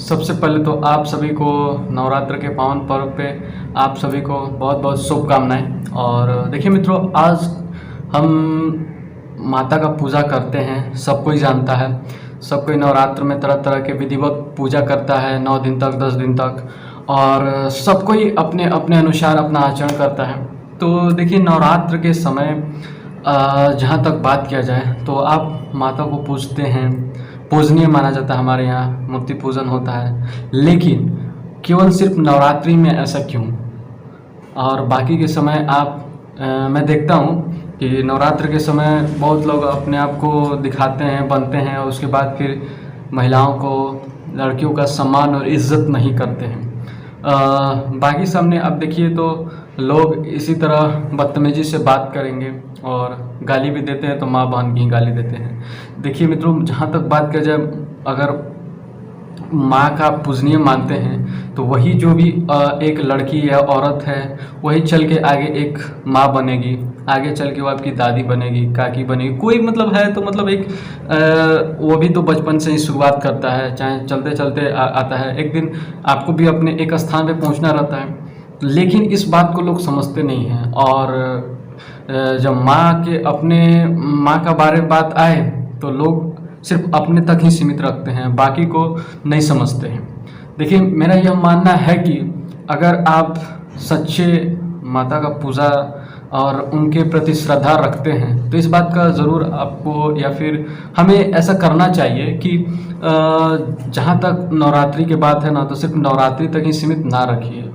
सबसे पहले तो आप सभी को नवरात्र के पावन पर्व पे आप सभी को बहुत बहुत शुभकामनाएं। और देखिए मित्रों, आज हम माता का पूजा करते हैं, सब कोई जानता है। सब कोई नवरात्र में तरह तरह के विधिवत पूजा करता है 9 दिन तक, 10 दिन तक, और सब कोई अपने अपने अनुसार अपना आचरण करता है। तो देखिए, नवरात्र के समय जहाँ तक बात किया जाए तो आप माता को पूजते हैं, पूजनीय माना जाता है। हमारे यहाँ मूर्ति पूजन होता है, लेकिन केवल सिर्फ नवरात्रि में ऐसा क्यों? और बाकी के समय मैं देखता हूँ कि नवरात्र के समय बहुत लोग अपने आप को दिखाते हैं, बनते हैं, और उसके बाद फिर महिलाओं को, लड़कियों का सम्मान और इज्जत नहीं करते हैं। बाकी सामने अब देखिए तो लोग इसी तरह बदतमीजी से बात करेंगे और गाली भी देते हैं, तो माँ बहन की गाली देते हैं। देखिए मित्रों, जहाँ तक बात किया जाए, अगर माँ का पूजनीय मानते हैं तो वही जो भी एक लड़की या औरत है, वही चल के आगे एक माँ बनेगी, आगे चल के वो आपकी दादी बनेगी, काकी बनेगी। कोई मतलब है तो मतलब एक वो भी तो बचपन से ही शुरुआत करता है, चाहे चलते चलते आता है। एक दिन आपको भी अपने एक स्थान पे पहुंचना रहता है, लेकिन इस बात को लोग समझते नहीं हैं। और जब माँ का बारे में बात आए तो लोग सिर्फ अपने तक ही सीमित रखते हैं, बाकी को नहीं समझते हैं। देखिए, मेरा यह मानना है कि अगर आप सच्चे माता का पूजा और उनके प्रति श्रद्धा रखते हैं तो इस बात का ज़रूर आपको या फिर हमें ऐसा करना चाहिए कि जहाँ तक नवरात्रि की बात है ना, तो सिर्फ नवरात्रि तक ही सीमित ना रखिए।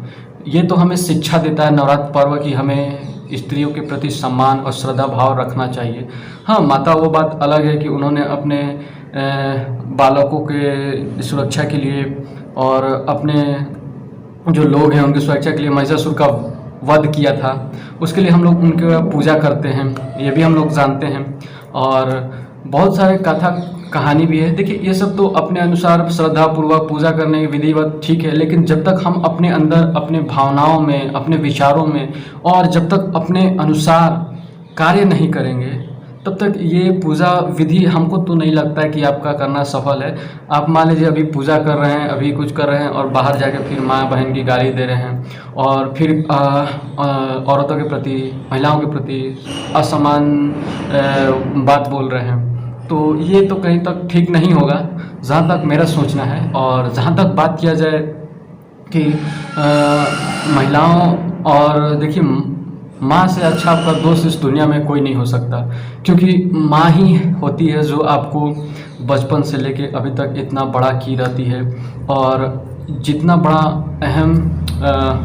ये तो हमें शिक्षा देता है नवरात्र पर्व की, हमें स्त्रियों के प्रति सम्मान और श्रद्धा भाव रखना चाहिए। हाँ, माता वो बात अलग है कि उन्होंने अपने बालकों के सुरक्षा के लिए और अपने जो लोग हैं उनकी सुरक्षा के लिए महिषासुर का वध किया था, उसके लिए हम लोग उनकी पूजा करते हैं, ये भी हम लोग जानते हैं। और बहुत सारे कथा कहानी भी है। देखिए, ये सब तो अपने अनुसार श्रद्धापूर्वक पूजा करने की विधिवत ठीक है, लेकिन जब तक हम अपने अंदर, अपने भावनाओं में, अपने विचारों में, और जब तक अपने अनुसार कार्य नहीं करेंगे, तब तक ये पूजा विधि हमको तो नहीं लगता है कि आपका करना सफल है। आप मान लीजिए अभी पूजा कर रहे हैं, अभी कुछ कर रहे हैं, और बाहर जाके फिर माँ बहन की गाली दे रहे हैं, और फिर औरतों के प्रति, महिलाओं के प्रति असमान बात बोल रहे हैं, तो ये तो कहीं तक ठीक नहीं होगा, जहाँ तक मेरा सोचना है। और जहाँ तक बात किया जाए कि महिलाओं, और देखिए, माँ से अच्छा आपका दोस्त इस दुनिया में कोई नहीं हो सकता, क्योंकि माँ ही होती है जो आपको बचपन से लेके अभी तक इतना बड़ा की रहती है। और जितना बड़ा अहम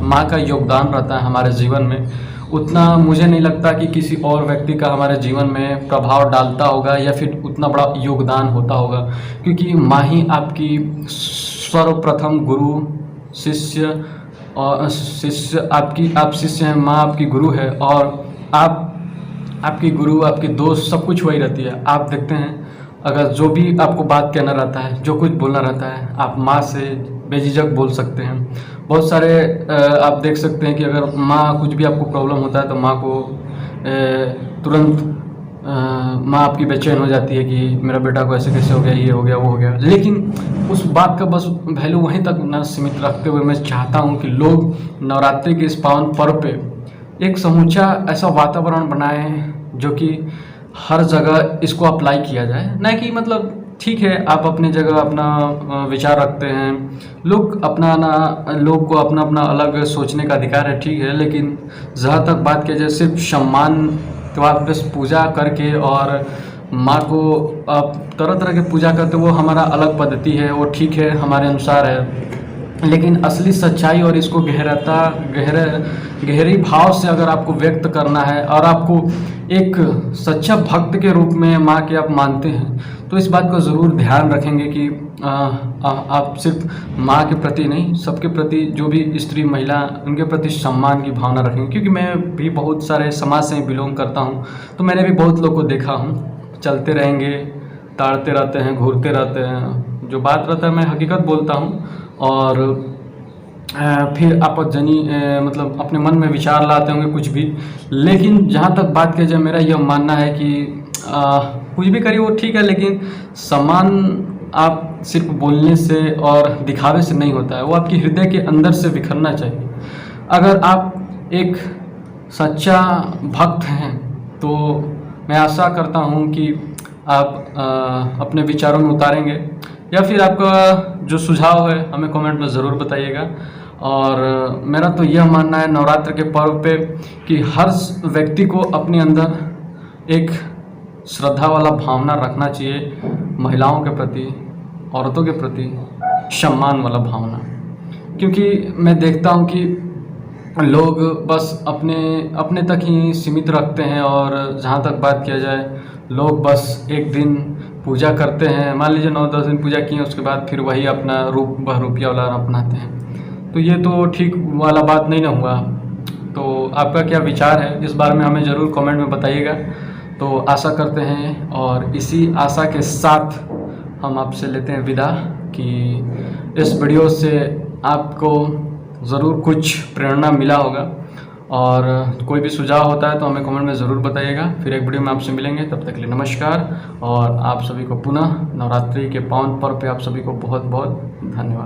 माँ का योगदान रहता है हमारे जीवन में, उतना मुझे नहीं लगता कि किसी और व्यक्ति का हमारे जीवन में प्रभाव डालता होगा या फिर उतना बड़ा योगदान होता होगा, क्योंकि माँ ही आपकी सर्वप्रथम गुरु, शिष्य, और आप शिष्य हैं, माँ आपकी गुरु है, और आपकी गुरु, आपकी दोस्त, सब कुछ वही रहती है। आप देखते हैं, अगर जो भी आपको बात कहना रहता है, जो कुछ बोलना रहता है, आप माँ से बेझिझक बोल सकते हैं। बहुत सारे आप देख सकते हैं कि अगर माँ कुछ भी आपको प्रॉब्लम होता है तो माँ को तुरंत माँ आपकी बेचैन हो जाती है कि मेरा बेटा को ऐसे कैसे हो गया, ये हो गया, वो हो गया। लेकिन उस बात का बस वैल्यू वहीं तक न सीमित रखते हुए मैं चाहता हूँ कि लोग नवरात्रि के इस पावन पर्व पे एक समूचा ऐसा वातावरण बनाएं जो कि हर जगह इसको अप्लाई किया जाए। न कि मतलब ठीक है, आप अपनी जगह अपना विचार रखते हैं, लोग को अपना अपना अलग सोचने का अधिकार है, ठीक है, लेकिन जहाँ तक बात किया जाए सिर्फ सम्मान तो आप बस पूजा करके, और माँ को आप तरह तरह के पूजा करते, वो हमारा अलग पद्धति है, वो ठीक है, हमारे अनुसार है। लेकिन असली सच्चाई और इसको गहरी भाव से अगर आपको व्यक्त करना है, और आपको एक सच्चा भक्त के रूप में माँ के आप मानते हैं, तो इस बात को ज़रूर ध्यान रखेंगे कि आप सिर्फ माँ के प्रति नहीं, सबके प्रति, जो भी स्त्री महिला, उनके प्रति सम्मान की भावना रखेंगे। क्योंकि मैं भी बहुत सारे समाज से बिलोंग करता हूँ, तो मैंने भी बहुत लोग को देखा हूँ, चलते रहेंगे, ताड़ते रहते हैं, घूरते रहते हैं, जो बात रहता है मैं हकीकत बोलता हूँ, और फिर आपत्तिजनी मतलब अपने मन में विचार लाते होंगे कुछ भी। लेकिन जहाँ तक बात किया जाए, मेरा यह मानना है कि कुछ भी करिए वो ठीक है, लेकिन सम्मान आप सिर्फ बोलने से और दिखावे से नहीं होता है, वो आपके हृदय के अंदर से बिखरना चाहिए। अगर आप एक सच्चा भक्त हैं तो मैं आशा करता हूँ कि आप अपने विचारों में उतारेंगे, या फिर आपका जो सुझाव है हमें कमेंट में ज़रूर बताइएगा। और मेरा तो यह मानना है नवरात्र के पर्व पे कि हर व्यक्ति को अपने अंदर एक श्रद्धा वाला भावना रखना चाहिए, महिलाओं के प्रति, औरतों के प्रति सम्मान वाला भावना। क्योंकि मैं देखता हूँ कि लोग बस अपने तक ही सीमित रखते हैं, और जहाँ तक बात किया जाए, लोग बस एक दिन पूजा करते हैं, मान लीजिए 9-10 दिन पूजा किए, उसके बाद फिर वही अपना रूप बहरूपिया वाला अपनाते हैं। तो ये तो ठीक वाला बात नहीं ना हुआ। तो आपका क्या विचार है इस बारे में हमें ज़रूर कमेंट में बताइएगा। तो आशा करते हैं, और इसी आशा के साथ हम आपसे लेते हैं विदा, कि इस वीडियो से आपको ज़रूर कुछ प्रेरणा मिला होगा। और कोई भी सुझाव होता है तो हमें कमेंट में ज़रूर बताइएगा। फिर एक वीडियो में आपसे मिलेंगे, तब तक के लिए नमस्कार। और आप सभी को पुनः नवरात्रि के पावन पर्व पे आप सभी को बहुत बहुत धन्यवाद।